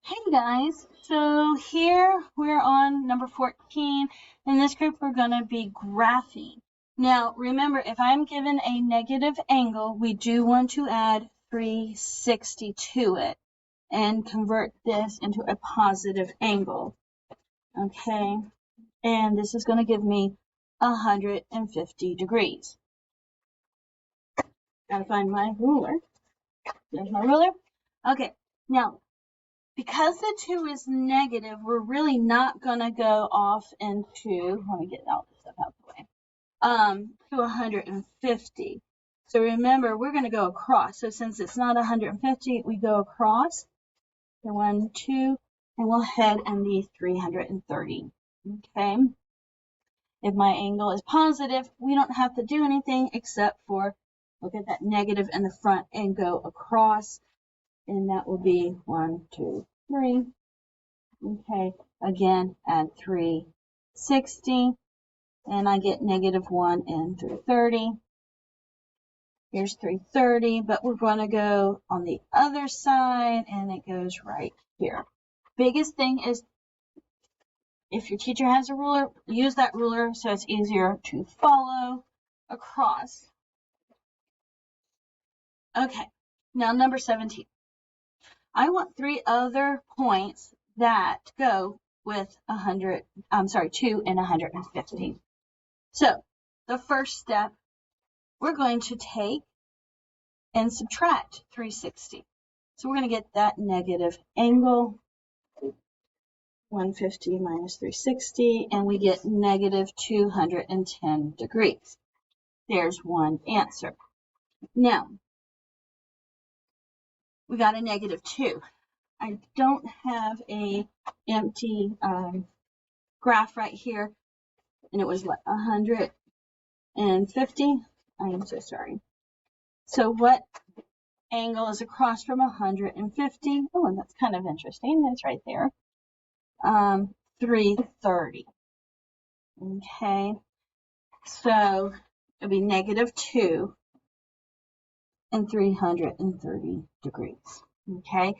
Hey guys, so here we're on number 14. In this group we're going to be graphing. Now remember, if I'm given a negative angle, we do want to add 360 to it and convert this into a positive angle. Okay, and this is going to give me 150 degrees. Gotta find my ruler. There's my ruler. Okay, now because the 2 is negative, we're really not going to go off into, let me get all this stuff out of the way, to 150. So remember, we're going to go across. So since it's not 150, we go across. So 1, 2, and we'll head in the 330. Okay. If my angle is positive, we don't have to do anything except for look at that negative in the front and go across. And that will be 1, 2, 3. Okay, again, add 360, and I get -1 and 330. Here's 330, but we're going to go on the other side, and it goes right here. Biggest thing is, if your teacher has a ruler, use that ruler so it's easier to follow across. Okay, now number 17. I want 3 other points that go with 2 and 150. So the first step, we're going to take and subtract 360. So we're going to get that negative angle, 150 minus 360, and we get -210 degrees. There's one answer. Now, we got a -2. I don't have a empty graph right here, and it was what, 150? I am so sorry. So what angle is across from 150? Oh, and that's kind of interesting. It's right there. 330. Okay, so it'll be -2 and 330 degrees. Okay,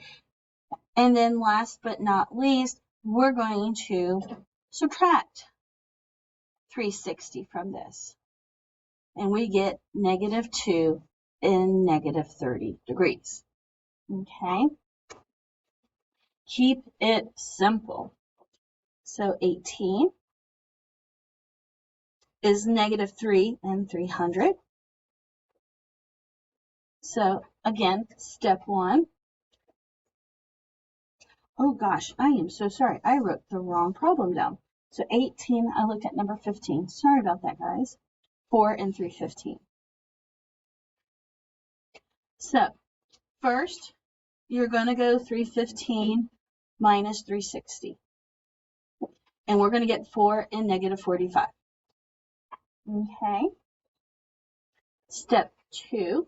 and then last but not least, we're going to subtract 360 from this, and we get -2 and -30 degrees. Okay, keep it simple. So 18 is -3 and 300. So again, step 1. Oh gosh, I am so sorry. I wrote the wrong problem down. So 18, I looked at number 15. Sorry about that, guys. 4 and 315. So first, you're going to go 315 minus 360. And we're going to get 4 and -45. Okay. Step 2.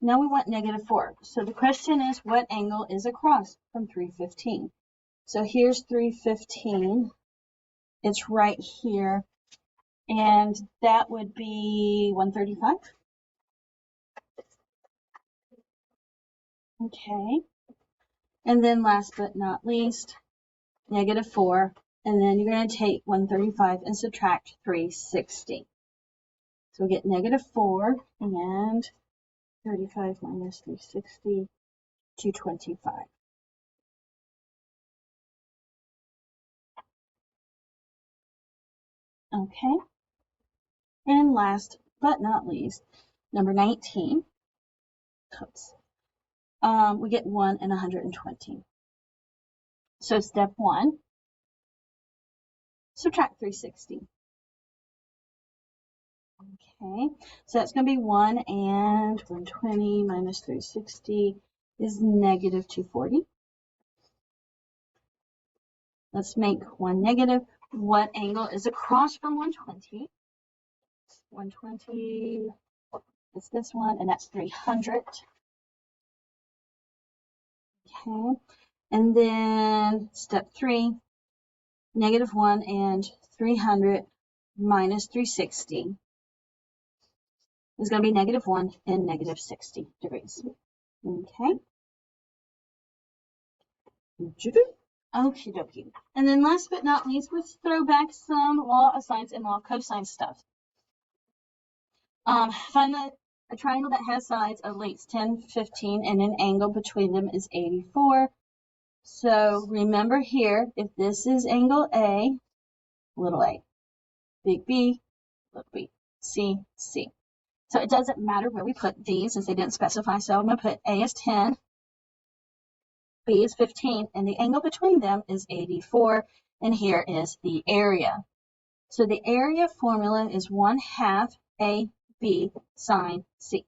Now we want -4. So the question is, what angle is across from 315? So here's 315. It's right here. And that would be 135. Okay. And then last but not least, -4. And then you're going to take 135 and subtract 360. So we get -4 and 35 minus 360, 225. Okay. And last but not least, number 19. Oops. We get 1 and 120. So step 1, subtract 360. Okay, so that's going to be 1 and 120 minus 360 is -240. Let's make one negative. What angle is across from 120? 120 is this one, and that's 300. Okay, and then step 3, -1 and 300 minus 360 is going to be -1 and -60 degrees. Okay. Okie dokie. And then last but not least, let's throw back some law of sines and law of cosine stuff. Find a triangle that has sides of lengths 10, 15, and an angle between them is 84. So remember here, if this is angle A, little a, big B, little b, C, C. So it doesn't matter where we put these since they didn't specify. So I'm going to put A is 10, B is 15, and the angle between them is 84. And here is the area. So the area formula is 1/2 AB sine C.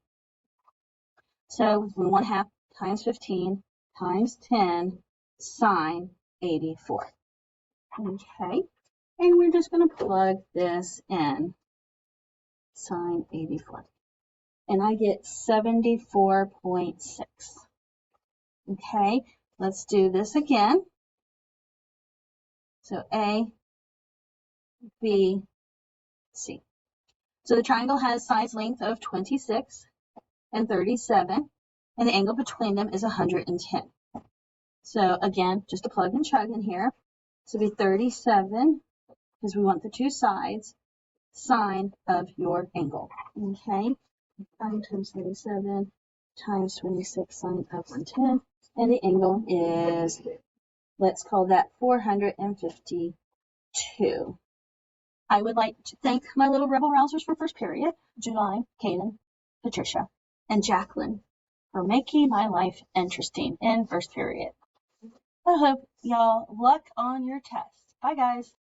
So 1/2 times 15 times 10 sine 84. Okay, and we're just going to plug this in, sine 84. And I get 74.6. Okay, let's do this again. So A, B, C. So the triangle has sides length of 26 and 37, and the angle between them is 110. So again, just a plug and chug in here. So it'll be 37, because we want the two sides, sine of your angle. Okay, 5 times 37 times 26 sine of 110, and the angle is, let's call that 452. I would like to thank my little rebel rousers for first period, July, Kaden, Patricia, and Jacqueline, for making my life interesting in first period. I hope y'all luck on your tests. Bye, guys.